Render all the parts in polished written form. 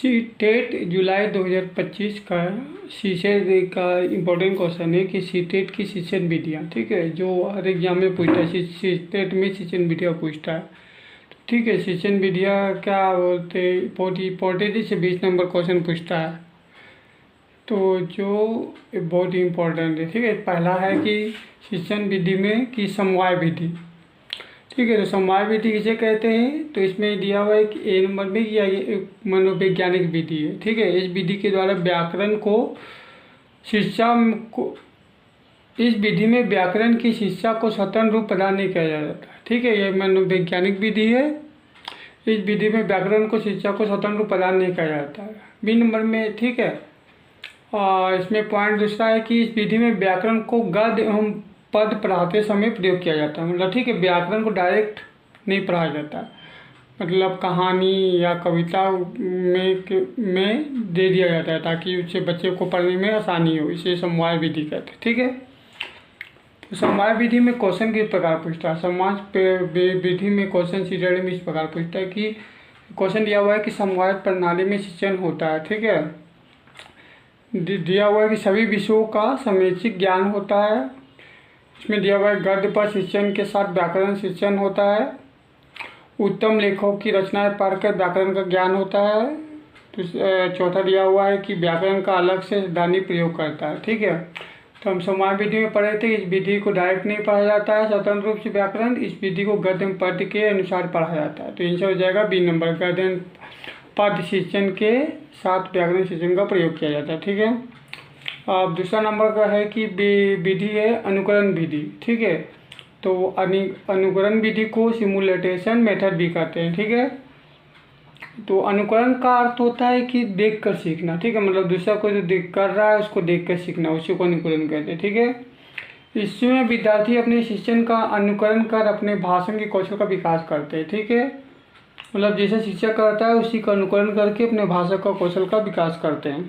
CTET जुलाई 2025 का CSAT का important question है कि सीटेट की शिक्षण विधियाँ, ठीक है, जो हर एग्जाम में पूछता है। सीटेट में शिक्षण विधियाँ पूछता है, ठीक है। शिक्षण विधियाँ क्या बोलते हैं, बहुत इंपॉर्टेंट से 20 नंबर क्वेश्चन पूछता है, तो जो बहुत ही इम्पोर्टेंट है, ठीक है। पहला है कि शिक्षण विधि में कि समवाय विधि, ठीक है। तो समवाय विधि किसे कहते हैं, तो इसमें दिया हुआ है कि ए नंबर में या ये मनोवैज्ञानिक विधि है, ठीक है। इस विधि के द्वारा व्याकरण को शिक्षा को इस विधि में व्याकरण की शिक्षा को स्वतंत्र रूप प्रदान नहीं किया जाता, ठीक है। ये मनोवैज्ञानिक विधि है। इस विधि में व्याकरण को शिक्षा को स्वतंत्र रूप प्रदान नहीं किया जाता है, बी नंबर में, ठीक है। और इसमें पॉइंट दूसरा है कि इस विधि में व्याकरण को गद्य एवं पद पढ़ाते समय प्रयोग किया जाता है, मतलब ठीक है, व्याकरण को डायरेक्ट नहीं पढ़ाया जाता, मतलब कहानी या कविता में दे दिया जाता है ताकि उससे बच्चे को पढ़ने में आसानी हो, इसे समवाय विधि कहते हैं, ठीक है। तो समवाय विधि में क्वेश्चन किस प्रकार पूछता है, विधि में क्वेश्चन सीटेट में इस प्रकार पूछता है कि क्वेश्चन दिया हुआ है कि समवाय प्रणाली में शिक्षण होता है, ठीक है। दिया हुआ है कि सभी विषयों का समैच्छिक ज्ञान होता है। इसमें दिया हुआ है गद्य पर शिक्षण के साथ व्याकरण शिक्षण होता है। उत्तम लेखकों की रचनाएं पढ़कर व्याकरण का ज्ञान होता है। तो चौथा दिया हुआ है कि व्याकरण का अलग से दैनिक प्रयोग करता है, ठीक है। तो हम समवाय विधि में पढ़े थे, इस विधि को डायरेक्ट नहीं पढ़ा जाता है स्वतंत्र रूप से व्याकरण, इस विधि को गद्य पद के अनुसार पढ़ा जाता है। तो इनसे हो जाएगा बी नंबर, गद्य पद शिक्षण के साथ व्याकरण शिक्षण का प्रयोग किया जाता है, ठीक है। अब दूसरा नंबर का है कि विधि है अनुकरण विधि, ठीक है। तो अनुकरण विधि को सिमुलेटेशन मेथड भी कहते हैं, ठीक है। तो अनुकरण का अर्थ होता है कि देख कर सीखना, ठीक है, मतलब दूसरा कोई जो देख कर रहा है उसको देख कर सीखना, उसी को अनुकरण कहते हैं, ठीक है। इसमें विद्यार्थी अपने शिक्षण का अनुकरण कर अपने भाषण के कौशल का विकास करते हैं, ठीक है, मतलब जैसे शिक्षक करता है उसी का अनुकरण करके अपने भाषा का कौशल का विकास करते हैं,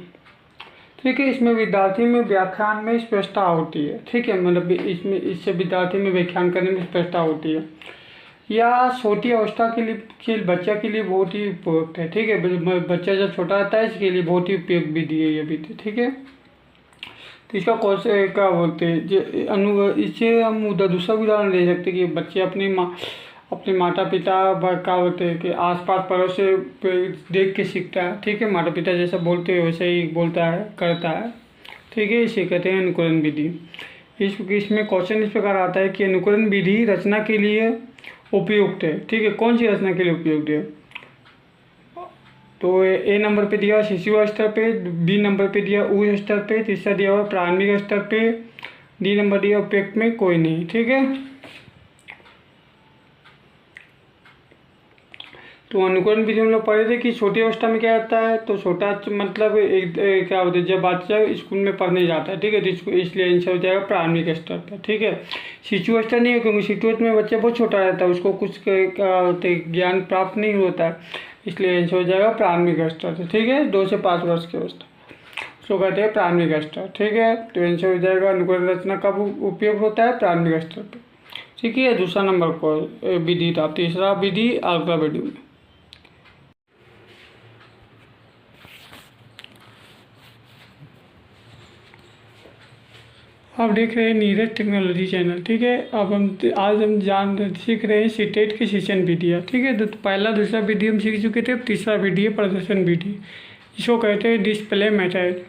ठीक है। इसमें विद्यार्थी में व्याख्यान में स्पष्टता होती है, ठीक है, मतलब इससे विद्यार्थी में व्याख्यान करने में स्पष्टता होती है। या छोटी अवस्था के बच्चा के लिए बहुत ही उपयुक्त है, ठीक है। बच्चा जब छोटा रहता है इसके लिए बहुत ही उपयुक्त विधि है ये विधि, ठीक है। तो इसका कौशल क्या बोलते हैं, इससे हम दूसरा उदाहरण दे सकते हैं कि बच्चे अपने माता पिता क्या बोलते हैं कि आसपास पड़ोस से देख के सीखता है, ठीक है। माता पिता जैसा बोलते हैं वैसे ही बोलता है, करता है, ठीक है, इसे कहते हैं अनुकरण विधि। इसमें क्वेश्चन इस प्रकार आता है कि अनुकरण विधि रचना के लिए उपयुक्त है, ठीक है। कौन सी रचना के लिए उपयुक्त है, तो ए नंबर पे दिया शिशु स्तर पे, बी नंबर पे दिया उच्च स्तर पे, तीसरा दिया हुआ प्रारंभिक स्तर पे, डी नंबर दिया उपयुक्त में कोई नहीं, ठीक है। तो अनुकरण विधि हम लोग पढ़े थे कि छोटी अवस्था में क्या होता है, तो छोटा मतलब क्या होता है जब बच्चा स्कूल में पढ़ने जाता है, ठीक है, तो इसलिए आंसर हो जाएगा प्रारंभिक स्तर पर, ठीक है। शिशु स्तर नहीं हो क्योंकि शिशु में बच्चा बहुत छोटा रहता है, उसको कुछ ज्ञान प्राप्त नहीं होता है, इसलिए आंसर हो जाएगा प्रारंभिक स्तर से, ठीक है, 2 से 5 वर्ष की अवस्था उसको कहते हैं प्रारंभिक स्तर, ठीक है। तो आंसर हो जाएगा अनुकरण रचना कब उपयोग होता है, प्रारंभिक स्तर पर, ठीक है। दूसरा नंबर को विधि था, तीसरा विधि अगला वीडियो में। आप देख रहे हैं नीरज टेक्नोलॉजी चैनल, ठीक है। अब आज हम सीख रहे हैं सीटेट की शिक्षण विधियाँ, ठीक है। तो पहला दूसरा विधि हम सीख चुके थे, अब तीसरा विधि है प्रदर्शन विधि, इसको कहते हैं डिस्प्ले मेथड।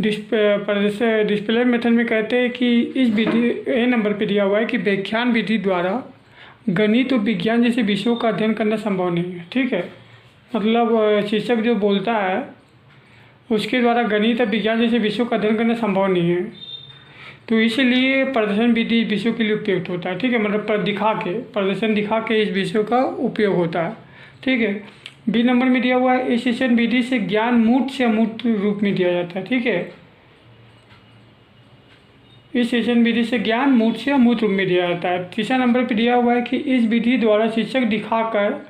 डिस्प्ले मेथड में कहते हैं कि इस विधि ए नंबर पे दिया हुआ है कि व्याख्यान विधि द्वारा गणित और विज्ञान जैसे विषयों का अध्ययन करना संभव नहीं है, ठीक है। मतलब शिक्षक जो बोलता है उसके द्वारा गणित और विज्ञान जैसे विषयों का अध्ययन करना संभव नहीं है, तो इसलिए प्रदर्शन विधि विषयों के लिए उपयुक्त होता है, ठीक है, मतलब प्रदर्शन दिखा के इस विषयों का उपयोग होता है, ठीक है। बी नंबर में दिया हुआ है इस शिक्षण विधि से ज्ञान मूर्त से अमूर्त रूप में दिया जाता है, ठीक है। इस शिक्षण विधि से ज्ञान मूर्त से अमूर्त रूप में दिया जाता है। तीसरा नंबर पर दिया हुआ है कि इस विधि द्वारा शिक्षक दिखाकर,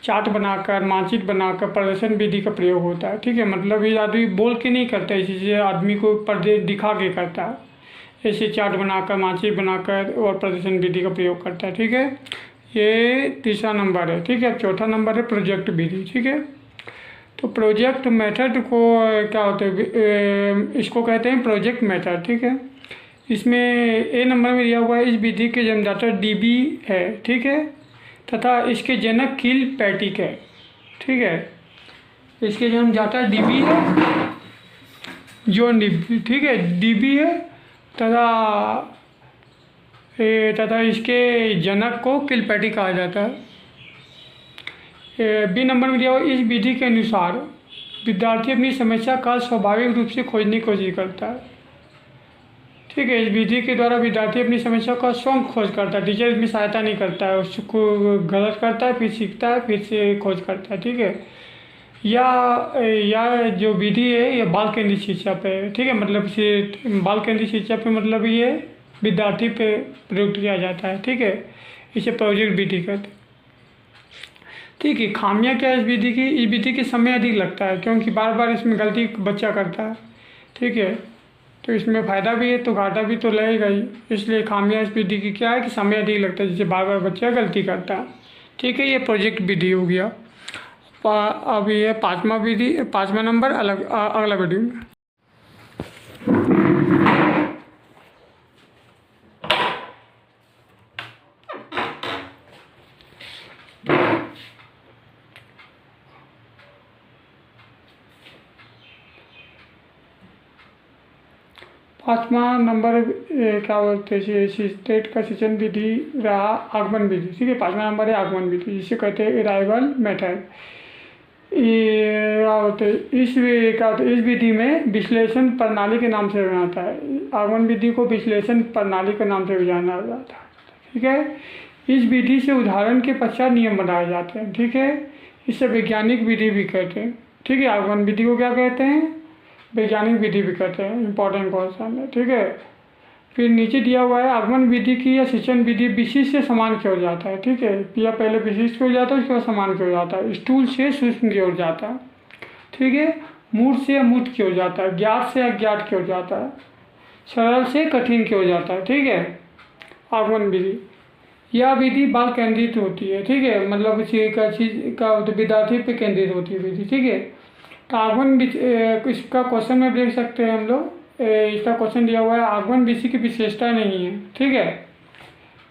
चार्ट बनाकर, मानचित्र बनाकर प्रदर्शन विधि का प्रयोग होता है, ठीक है। मतलब ये आदमी बोल के नहीं करता है, इसी आदमी को पर्दे दिखा के करता है, ऐसे चार्ट बनाकर, मानचित्र बनाकर और प्रदर्शन विधि का प्रयोग करता है, ठीक है। ये तीसरा नंबर है, ठीक है। चौथा नंबर है प्रोजेक्ट विधि, ठीक है। तो प्रोजेक्ट मेथड को क्या होता है, इसको कहते हैं प्रोजेक्ट मेथड, ठीक है। इसमें ए नंबर में दिया हुआ है इस विधि के जन्मदाता डीबी है, ठीक है, तथा इसके जनक किलपैट्रिक है, ठीक है। इसके जन्मदाता डीबी है, जॉन डीबी, ठीक है, डीबी है, तथा इसके जनक को किलपैट्रिक कहा जाता है। बी नंबर में दिया हुआ इस विधि के अनुसार विद्यार्थी अपनी समस्या का स्वाभाविक रूप से खोजने की कोशिश करता है, ठीक है। इस विधि के द्वारा विद्यार्थी अपनी समस्या का स्वयं खोज करता है, टीचर इसमें सहायता नहीं करता है, उसको गलत करता है, फिर सीखता है, फिर से खोज करता है, ठीक है। या जो विधि है ये बाल केंद्रित शिक्षा पे है, ठीक है। मतलब इसे बाल केंद्रित शिक्षा पे मतलब ये विद्यार्थी पे प्रयोग किया जाता है, ठीक है। इसे प्रोजेक्ट विधि कहते हैं, ठीक है। खामियां क्या है इस विधि की? इस विधि के समय अधिक लगता है क्योंकि बार बार इसमें गलती बच्चा करता है, ठीक है। तो इसमें फ़ायदा भी है तो घाटा भी तो लगेगा ही, इसलिए खामियां इस विधि की क्या है कि समय अधिक लगता है, जैसे बार बार बच्चा गलती करता है, ठीक है। ये प्रोजेक्ट विधि हो गया। अब ये पाँचवा नंबर अगला वीडियो में। पाँचवा नंबर क्या बोलते हैं, स्टेट का शिक्षण विधि रहा आगमन विधि, ठीक है। पाँचवा नंबर है आगमन विधि, जिसे कहते हैं अराइवल मेथड। ये क्या बोलते हैं, इस विधि में विश्लेषण प्रणाली के नाम से जाना जाता है। आगमन विधि को विश्लेषण प्रणाली के नाम से जाना जाता है, ठीक है। इस विधि से उदाहरण के पश्चात नियम बनाए जाते हैं, ठीक है। इसे वैज्ञानिक विधि भी कहते हैं, ठीक है। आगमन विधि को क्या कहते हैं? वैज्ञानिक विधि भी कहते हैं, इंपॉर्टेंट क्वेश्चन है, ठीक है। फिर नीचे दिया हुआ है आगमन विधि की या शिक्षण विधि विशिष्ट से समान की ओर जाता है, ठीक है। या पहले विशिष्ट की ओर जाता है, उसके बाद समान की ओर जाता है। स्थूल से सूक्ष्म की ओर जाता है, ठीक है। मूर्त से अमूर्त की ओर जाता है, ज्ञात से अज्ञात की ओर जाता है, सरल से कठिन की ओर जाता है, ठीक है। आगमन विधि यह विधि बाल केंद्रित होती है, ठीक है। मतलब किसी का चीज़ का विद्यार्थी पे केंद्रित होती है विधि, ठीक है। तो आगमन इसका क्वेश्चन में देख सकते हैं हम लोग, इसका क्वेश्चन दिया हुआ है आगमन विधि की विशेषता नहीं है, ठीक है।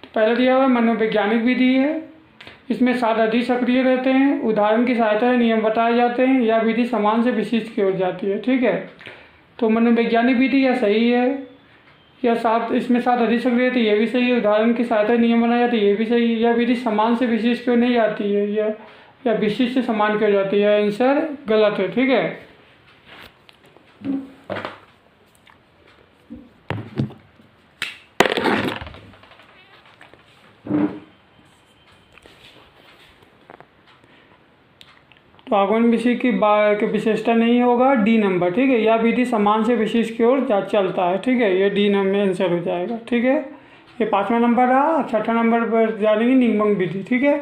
तो पहले दिया हुआ है मनोवैज्ञानिक विधि है, इसमें 7 अधिक सक्रिय रहते हैं, उदाहरण की सहायता से नियम बताए जाते हैं, यह विधि समान से विशिष्ट की ओर जाती है, ठीक है। तो मनोवैज्ञानिक विधि यह सही है, या 7 इसमें 7 अधिक सक्रिय रहती है, ये भी सही है। उदाहरण की सहायता से नियम बनाए जाते हैं, ये भी सही है। यह विधि समान से विशिष्ट की ओर नहीं जाती है, या विशिष्ट से समान की ओर जाती है, आंसर गलत है, ठीक है। तो आगमन विधि की विशेषता नहीं होगा, डी नंबर, ठीक है। यह विधि समान से विशिष्ट की ओर चलता है, ठीक है। ये डी नंबर में आंसर हो जाएगा, ठीक है। ये 5वां नंबर रहा। 6ठा नंबर पर जानेंगे निगमन विधि, ठीक है।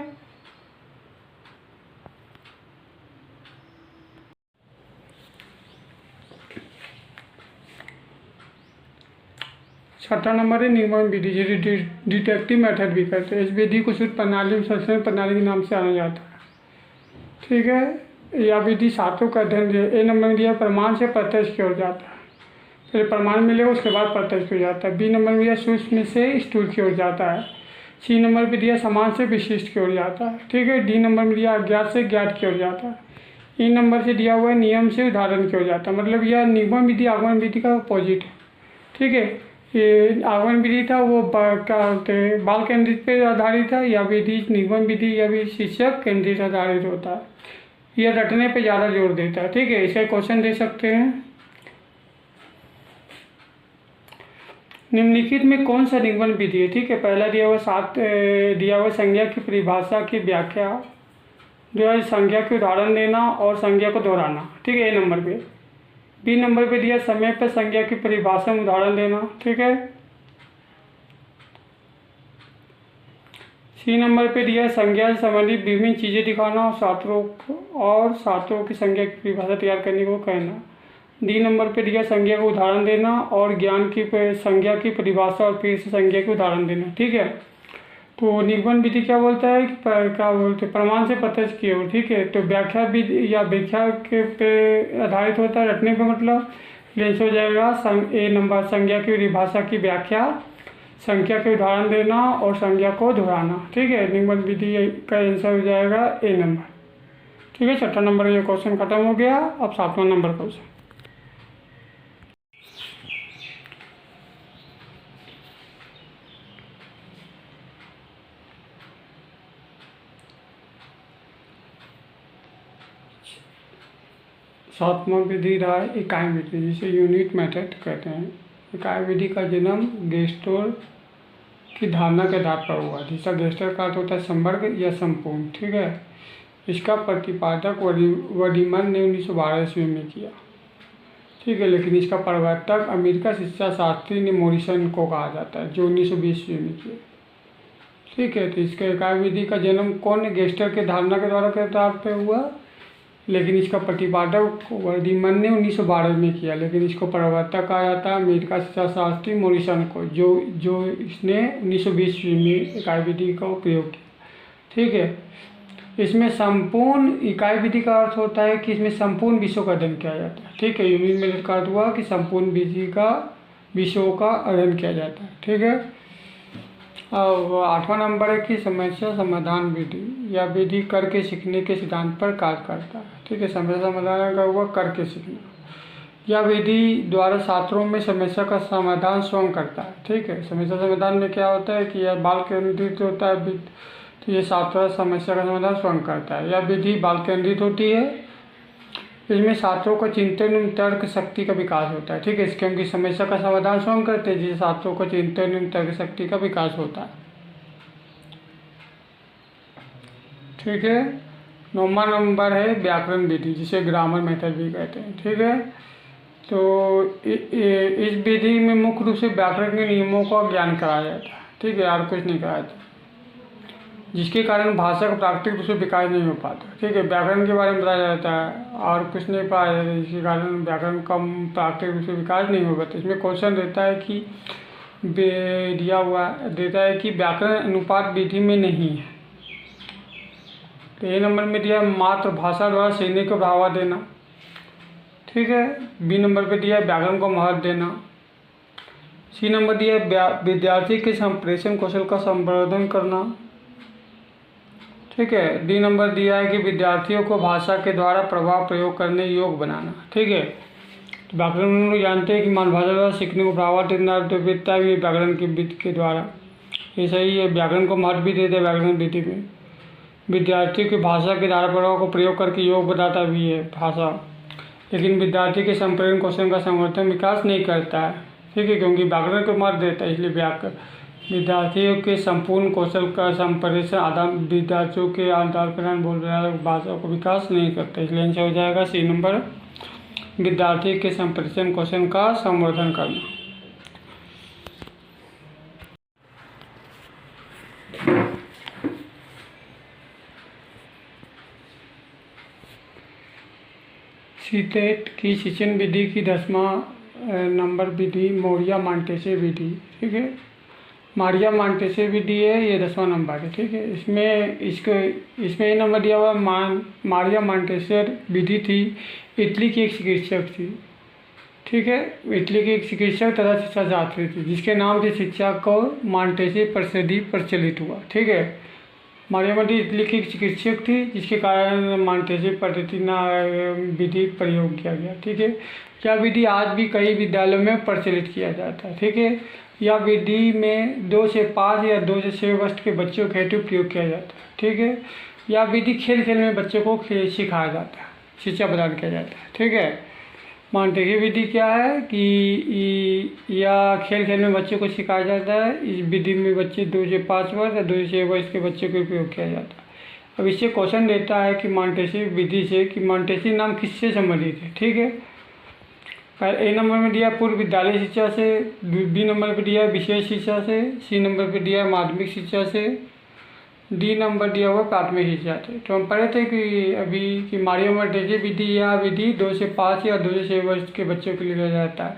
6ठा नंबर है निगमन विधि, जिसे डिटेक्टिव मेथड भी कहते हैं। इस विधि को सूत्र प्रणाली संरक्षण प्रणाली के नाम से जाना जाता है, ठीक है। यह विधि सातों का अध्ययन है। ए नंबर में दिया प्रमाण से प्रत्यक्ष की ओर जाता है, फिर प्रमाण मिलेगा उसके बाद प्रत्यक्ष हो जाता है। बी नंबर में दिया सूक्ष्म से स्थूल की ओर जाता है। सी नंबर पे दिया समान से विशिष्ट की ओर जाता है, ठीक है। डी नंबर में दिया अज्ञात से ज्ञात की ओर जाता है। ई नंबर से दिया हुआ है नियम से उदाहरण की ओर जाता है। मतलब यह निगमन विधि आगमन विधि का अपोजिट है, ठीक है। ये आगमन विधि था वो क्या होते हैं बाल केंद्रित पे आधारित है, या विधि निगमन विधि या भी शिक्षक केंद्रित आधारित होता है। यह रटने पे ज़्यादा जोर देता है, ठीक है। इसका क्वेश्चन दे सकते हैं, निम्नलिखित में कौन सा निगमन विधि है, ठीक है। पहला दिया हुआ संज्ञा की परिभाषा की व्याख्या, जो है संज्ञा के उदाहरण देना और संज्ञा को दोहराना, ठीक है। ए नंबर पे। बी नंबर पे दिया समय पर संज्ञा की परिभाषा में उदाहरण देना, ठीक है। सी नंबर पे दिया संज्ञा से संबंधित विभिन्न चीज़ें दिखाना और छात्रों की संज्ञा की परिभाषा तैयार करने को कहना। डी नंबर पे दिया संज्ञा को उदाहरण देना और ज्ञान की संज्ञा की परिभाषा और फिर से संज्ञा के उदाहरण देना, ठीक है। तो निगमन विधि क्या बोलता है कि क्या बोलते हैं, प्रमाण से प्रत्यक्ष किए हो, ठीक है। तो व्याख्या विधि या व्याख्या के पे आधारित होता है, रटने का मतलब लेंस हो जाएगा ए नंबर संज्ञा की परिभाषा की व्याख्या, संख्या के उदाहरण देना और संज्ञा को दोहराना, ठीक है। निगमन विधि का आंसर हो जाएगा ए नंबर, ठीक है। छठा नंबर ये क्वेश्चन खत्म हो गया। अब सातवां नंबर क्वेश्चन, सातवां विधि रहा है इकाई विधि, जिसे यूनिट मेथड कहते हैं। इकाई विधि का जन्म गेस्टर की धारणा के आधार पर हुआ, जिसका गेस्टर का अर्थ होता है समग्र या संपूर्ण, ठीक है। इसका प्रतिपादक वडीमन ने 1912 ईस्वी में किया, ठीक है। लेकिन इसका प्रवर्तक अमेरिका शिक्षा शास्त्री ने मॉरिसन को कहा जाता है, जो 1920 ईस्वी में किया, ठीक है। तो इसके इकाई विधि का जन्म कौन गेस्टर के धारणा के द्वारा के आधार पर हुआ, लेकिन इसका प्रतिपादक वर्डीमन ने 1912 में किया, लेकिन इसको प्रवर्तक कहा जाता है अमेरिका शिक्षा शास्त्री मॉरिसन को, जो इसने 1920 ईस्वी में इकाई विधि का प्रयोग किया, ठीक है। इसमें संपूर्ण इकाई विधि का अर्थ होता है कि इसमें संपूर्ण विषयों का अध्ययन किया जाता है, ठीक है। यूनिट मेथड का अर्थ हुआ कि संपूर्ण विधि का विषयों का अध्ययन किया जाता है, ठीक है। अब आठवां नंबर है कि समस्या समाधान विधि या विधि करके सीखने के सिद्धांत पर कार्य करता है, ठीक है। समस्या समाधान का हुआ करके सीखना, यह विधि द्वारा छात्रों में समस्या का समाधान स्वयं करता है, ठीक है। समस्या समाधान में क्या होता है कि यह बाल केंद्रित होता है, तो ये छात्र समस्या का समाधान स्वयं करता है। यह विधि बाल केंद्रित होती है, इसमें छात्रों को चिंतन एवं तर्क शक्ति का विकास होता है, ठीक है। क्योंकि समस्या का समाधान स्वयं करते हैं, जिससे छात्रों को चिंतन एवं तर्क शक्ति का विकास होता है, ठीक है। नौवां नंबर है व्याकरण विधि, जिसे ग्रामर मेथड भी कहते हैं, ठीक है। तो इस विधि में मुख्य रूप से व्याकरण के नियमों का ज्ञान कराया जाता है, ठीक है, और कुछ नहीं कराया जाता, जिसके कारण भाषा का प्राकृतिक रूप से विकास नहीं हो पाता, ठीक है। व्याकरण के बारे में बताया जाता है और कुछ नहीं पाया जाता है, जिसके कारण व्याकरण का प्राकृतिक रूप से विकास नहीं हो पाता। इसमें क्वेश्चन देता है कि दिया हुआ देता है कि व्याकरण अनुपात विधि में नहीं है, तो ए नंबर में दिया मातृभाषा द्वारा सीखने को बढ़ावा देना, ठीक है। बी नंबर पे दिया व्याकरण को महत्व देना। सी नंबर दिया विद्यार्थी के संप्रेषण कौशल का संवर्धन करना, ठीक है। डी नंबर दिया है कि विद्यार्थियों को भाषा के द्वारा प्रभाव प्रयोग करने योग्य बनाना, ठीक है। तो व्याकरण में लोग जानते हैं कि मातृभाषा द्वारा सीखने को बढ़ावा देना, तो विधता भी व्याकरण की विधि के द्वारा, ये सही है। व्याकरण को महत्व भी देते हैं व्याकरण विधि में। विद्यार्थियों की भाषा के धारा प्रभाव को प्रयोग करके योग बताता भी है भाषा, लेकिन विद्यार्थी के संप्रेषण कौशल का संवर्धन विकास नहीं करता है, ठीक है। क्योंकि व्याकरण को महत्व देता है, इसलिए विद्यार्थियों के संपूर्ण कौशल का संप्रेषण आदान विद्यार्थियों के आदान प्रदान बोल रहा है भाषा को विकास नहीं करता, इसलिए आंसर हो जाएगा सी नंबर, विद्यार्थी के संप्रेषण कौशल का संवर्धन करना। सीटेट की शिक्षण विधि की 10वां नंबर विधि मोरिया मांटेसे विधि, ठीक है। मारिया मांटेसे विधि है, ये 10वां नंबर है, ठीक है। इसमें ये नंबर दिया हुआ मारिया मांटेसे विधि थी, इटली की एक चिकित्सक थी, ठीक है। इटली की एक चिकित्सक तथा शिक्षा छात्री थी, जिसके नाम से शिक्षा को मांटेसे प्रसिद्धि प्रचलित हुआ, ठीक है। मारिया मांटेसे इटली की एक चिकित्सक थी, जिसके कारण मांटेसे पद्धति विधि प्रयोग किया गया, ठीक है। यह विधि आज भी कई विद्यालयों में प्रचलित किया जाता है, ठीक है। यह विधि में 2 से 5 या 2 से 6 वर्ष के बच्चों के हेतु प्रयोग किया जाता है, ठीक है। यह विधि खेल खेल में बच्चों को सिखाया जाता है, शिक्षा प्रदान किया जाता है, ठीक है। मांटेसे विधि क्या है कि यह खेल खेल में बच्चों को सिखाया जाता है। इस विधि में बच्चे 2 से 5 वर्ष या 2 से 6 वर्ष के बच्चों को प्रयोग किया जाता है। अब इससे क्वेश्चन देता है कि मांटेसे विधि से कि मांटेसे नाम किससे संबंधित है, ठीक है। ए नंबर में दिया पूर्व विद्यालय शिक्षा से, बी नंबर पे दिया विशेष शिक्षा से, सी नंबर पे दिया माध्यमिक शिक्षा से, डी नंबर दिया हुआ प्राथमिक शिक्षा से। तो हम पढ़े थे कि अभी कि मारिया मांटेसे विधि या विधि 2 से 5 या 2 से 6 वर्ष के बच्चों के लिए लिया जाता है।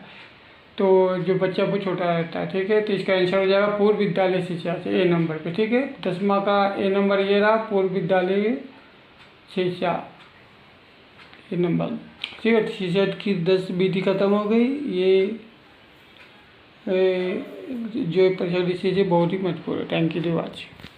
तो जो बच्चा वो छोटा रहता है, ठीक है। तो इसका आंसर हो जाएगा पूर्व विद्यालय शिक्षा से, ए नंबर पे, ठीक है। 10वां का ए नंबर ये रहा, पूर्व विद्यालय शिक्षा, ए नंबर, ठीक है। सीसेट की 10 विधि खत्म हो गई। ये जो परीक्षा बहुत ही महत्वपूर्ण है। Thank you for watching.